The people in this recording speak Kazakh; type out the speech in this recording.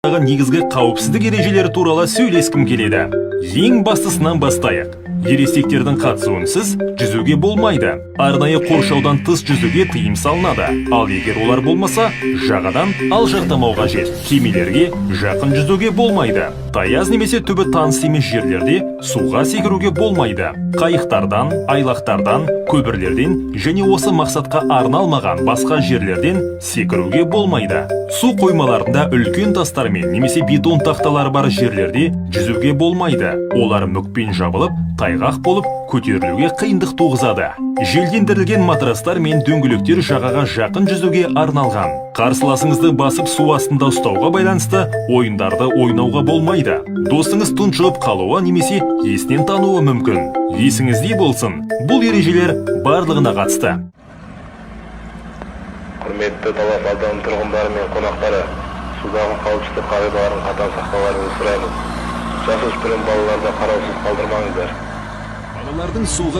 негізгі қауіпсіздік ережелері туралы сөйлескім келеді. Ең бастысынан бастайық. Ересектердің қатысуынсыз жүзуге болмайды. Арнайы қоршаудан тыс жүзуге тыйым салынады. Ал егер олар болмаса, жағадан алшақтамау қажет. Кемелерге жақын жүзуге болмайды. Таяз немесе түбі таныс емес жерлерде суға секіруге болмайды. Қайықтардан, айлақтардан, көпірлерден және осы мақсатқа арналмаған басқа жерлерден секіруге болмайды. Су қоймаларында үлкен тастармен немесе бетон тақталары бар жерлерде жүзуге болмайды. Олар мүкпен жабылып, тайғақ болып, көтерілуге қиындық туғызады. Желдендірілген матрастар мен дөңгелектер жағаға жақын жүзуге арналған. Қарсыласыңызды басып су астында ұстауға байланысты ойындарды ойнауға болмайды. Досыңыз тұншығып қалуы немесе есінен тануы мүмкін. Есіңізде болсын, бұл ережелер барлығына қатысты. Құрметті Талас ауданы тұрғындары мен қонақтары, судағы қауіпсіздік қағидаларын қатаң сақтауларыңызды сұраймыз. Жасөспірім балаларды қараусыз қалдырмаңыздар. Балалардың суға